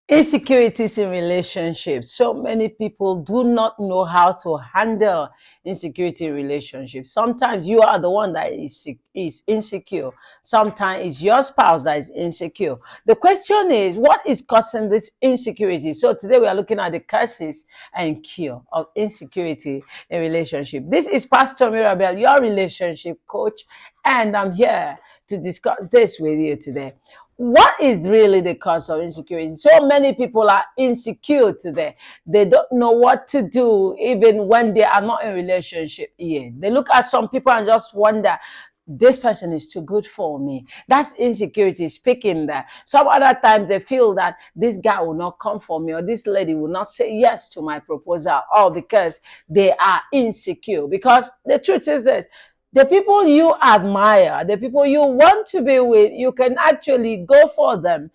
Insecurities in relationships. So many people do not know how to handle insecurity in relationships. Sometimes you are the one that is insecure. Sometimes it's your spouse that is insecure. The question is, what is causing this insecurity? So today we are looking at the causes and cure of insecurity in relationship. This is Pastor Mirabel, your relationship coach, and I'm here to discuss this with you today. What is really the cause of insecurity? So many people are insecure today. They don't know what to do even when they are not in relationship yet. They look at some people and just wonder, this person is too good for me. That's insecurity speaking there. Some other times they feel that this guy will not come for me, or this lady will not say yes to my proposal, all because they are insecure. Because the truth is this: the people you admire, the people you want to be with, you can actually go for them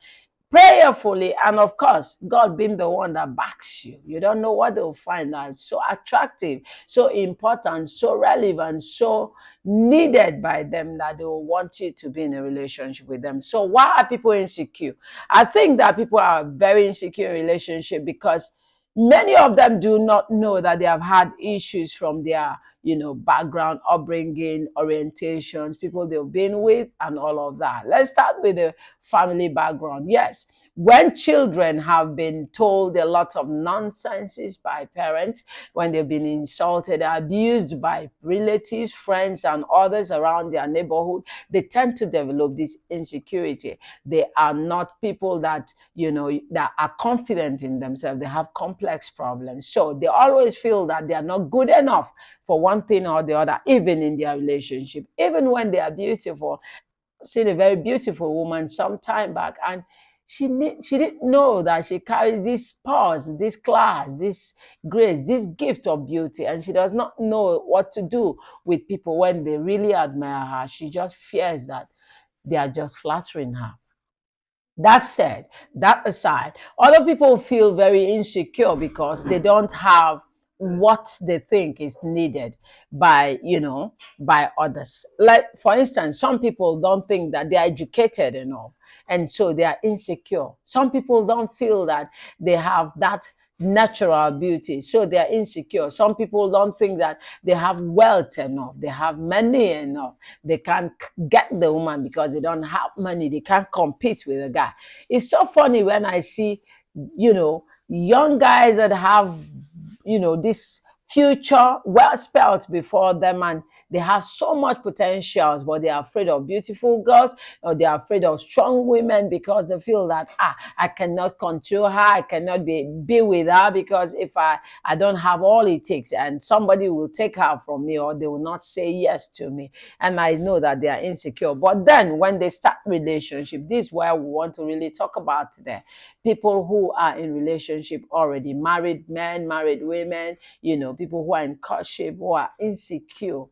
prayerfully, and of course, God being the one that backs you. You don't know what they'll find out so attractive, so important, so relevant, so needed by them that they will want you to be in a relationship with them. So why are people insecure? I think that people are very insecure in relationship because many of them do not know that they have had issues from their background, upbringing, orientations, people they've been with, and all of that. Let's start with the family background. Yes, when children have been told a lot of nonsenses by parents, when they've been insulted, abused by relatives, friends, and others around their neighborhood, they tend to develop this insecurity. They are not people that that are confident in themselves. They have complex problems, so they always feel that they are not good enough for one thing or the other, even in their relationship, even when they are beautiful. Seen a very beautiful woman some time back, and she didn't know that she carries this pause, this class, this grace, this gift of beauty, and she does not know what to do with people when they really admire her. She just fears that they are just flattering her. That said, that aside, other people feel very insecure because they don't have what they think is needed by others. Like, for instance, some people don't think that they are educated enough, and so they are insecure. Some people don't feel that they have that natural beauty, so they are insecure. Some people don't think that they have wealth enough, they have money enough, they can't get the woman because they don't have money, they can't compete with a guy. It's so funny when I see, young guys that have, this future well spelt before them, and they have so much potentials, but they are afraid of beautiful girls, or they are afraid of strong women because they feel that, I cannot control her, I cannot be with her, because if I don't have all it takes, and somebody will take her from me, or they will not say yes to me, and I know that they are insecure. But then when they start relationship, this is where we want to really talk about today. People who are in relationship already, married men, married women, people who are in courtship, who are insecure.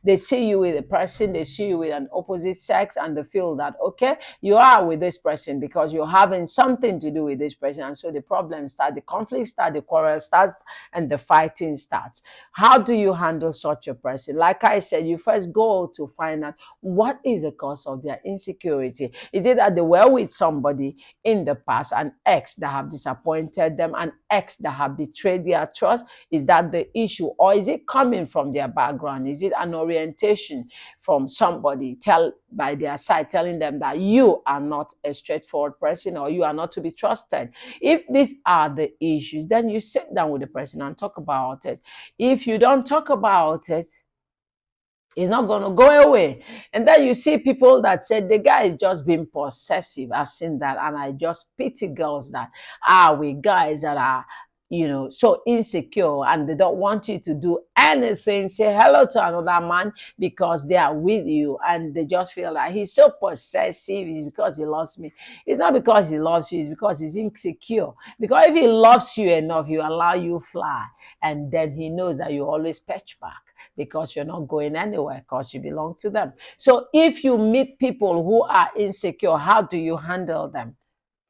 They see you with a person, they see you with an opposite sex, and they feel that, okay, you are with this person because you're having something to do with this person. And so the problem starts, the conflict starts, the quarrel starts, and the fighting starts. How do you handle such a person? Like I said, you first go to find out what is the cause of their insecurity. Is it that they were with somebody in the past, an ex that have disappointed them, an ex that have betrayed their trust? Is that the issue? Or is it coming from their background? Is it an orientation from somebody by their side telling them that you are not a straightforward person, or you are not to be trusted? If these are the issues, then you sit down with the person and talk about it. If you don't talk about it, it's not going to go away. And then you see people that said the guy is just being possessive. I've seen that, and I just pity girls that are with guys that are, so insecure, and they don't want you to do anything, say hello to another man, because they are with you, and they just feel like he's so possessive. It's because he loves me. It's not because he loves you, it's because he's insecure. Because if he loves you enough, he'll allow you fly, and then he knows that you always patch back, because you're not going anywhere, because you belong to them. So if you meet people who are insecure, how do you handle them?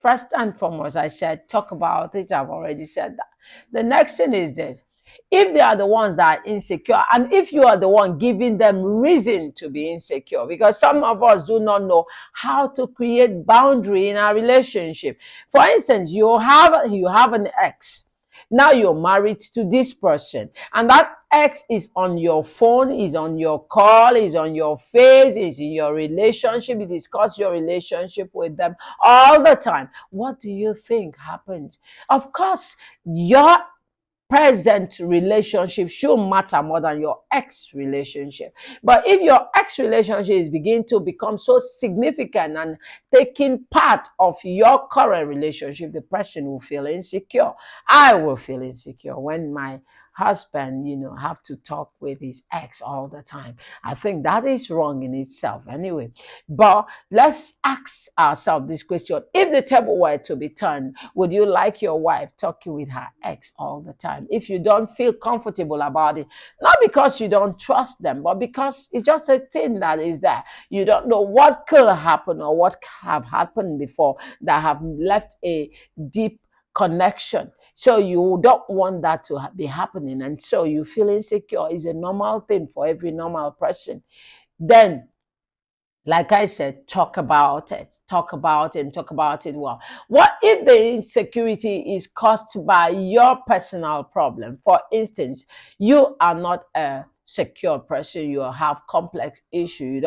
First and foremost, I said, talk about it. I've already said that. The next thing is this: If they are the ones that are insecure, and if you are the one giving them reason to be insecure, because some of us do not know how to create boundary in our relationship. For instance, you have an ex. Now you're married to this person, and that ex is on your phone, is on your call, is on your face, is in your relationship. You discuss your relationship with them all the time. What do you think happens? Of course, your present relationship should matter more than your ex relationship. But if your ex relationship is beginning to become so significant and taking part of your current relationship, the person will feel insecure. I will feel insecure when my husband, have to talk with his ex all the time. I think that is wrong in itself anyway. But let's ask ourselves this question: if the table were to be turned, would you like your wife talking with her ex all the time? If you don't feel comfortable about it, not because you don't trust them, but because it's just a thing that is there. You don't know what could happen or what have happened before that have left a deep connection. So you don't want that to be happening. And so you feel insecure is a normal thing for every normal person. Then, like I said, talk about it. Talk about it and talk about it well. What if the insecurity is caused by your personal problem? For instance, you are not a secure person, you have complex issue,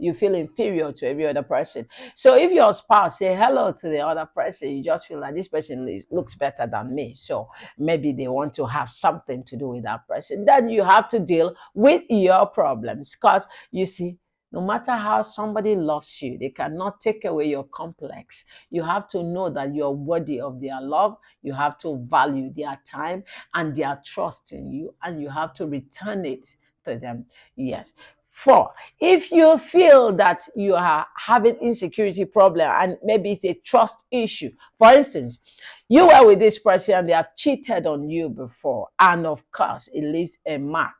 you feel inferior to every other person. So if your spouse say hello to the other person, you just feel like this person looks better than me. So maybe they want to have something to do with that person. Then you have to deal with your problems, because you see, no matter how somebody loves you, they cannot take away your complex. You have to know that you're worthy of their love. You have to value their time and their trust in you, and you have to return it to them. Yes. Four, if you feel that you are having insecurity problem and maybe it's a trust issue, for instance, you were with this person and they have cheated on you before, and of course, it leaves a mark.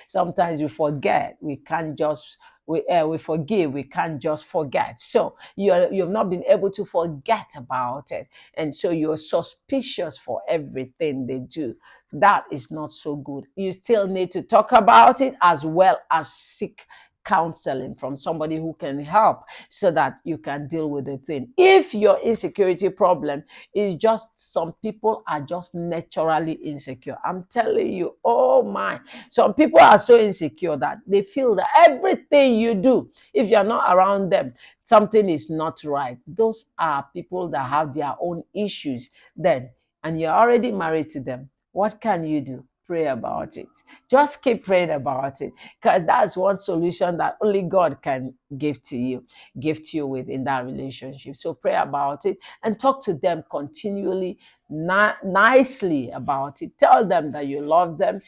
Sometimes we forget. We can't just we forgive. We can't just forget. So you've not been able to forget about it, and so you're suspicious for everything they do. That is not so good. You still need to talk about it as well as seek counseling from somebody who can help so that you can deal with the thing. If your insecurity problem is just some people are just naturally insecure, I'm telling you, oh my, some people are so insecure that they feel that everything you do, if you're not around them, something is not right. Those are people that have their own issues then, and you're already married to them. What can you do? Pray about it. Just keep praying about it, because that's one solution that only God can give to you within that relationship. So pray about it and talk to them continually, nicely about it. Tell them that you love them,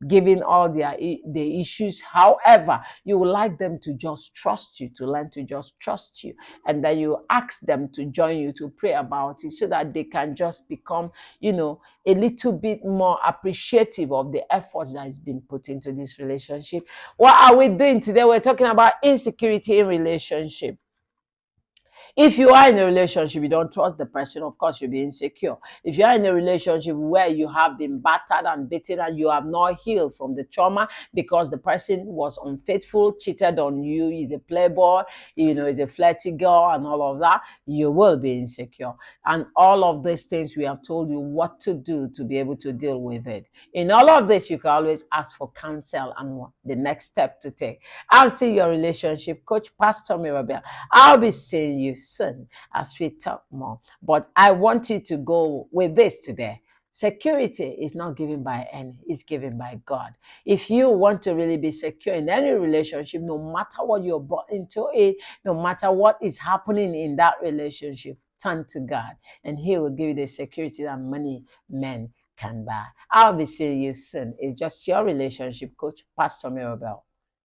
giving all the issues. However, you would like them to just trust you, to learn to just trust you, and then you ask them to join you to pray about it so that they can just become, a little bit more appreciative of the efforts that has been put into this relationship. What are we doing today? We're talking about insecurity in relationship. If you are in a relationship, you don't trust the person, of course, you'll be insecure. If you are in a relationship where you have been battered and beaten and you have not healed from the trauma because the person was unfaithful, cheated on you, is a playboy, is a flirty girl and all of that, you will be insecure. And all of these things, we have told you what to do to be able to deal with it. In all of this, you can always ask for counsel and what the next step to take. I'll see your relationship coach, Pastor Mirabel. I'll be seeing you soon as we talk more. But I want you to go with this today. Security is not given by any, it's given by God. If you want to really be secure in any relationship, no matter what you're brought into it, no matter what is happening in that relationship, turn to God and He will give you the security that many men can buy. I'll be seeing you soon. It's just your relationship coach, Pastor Mirabel.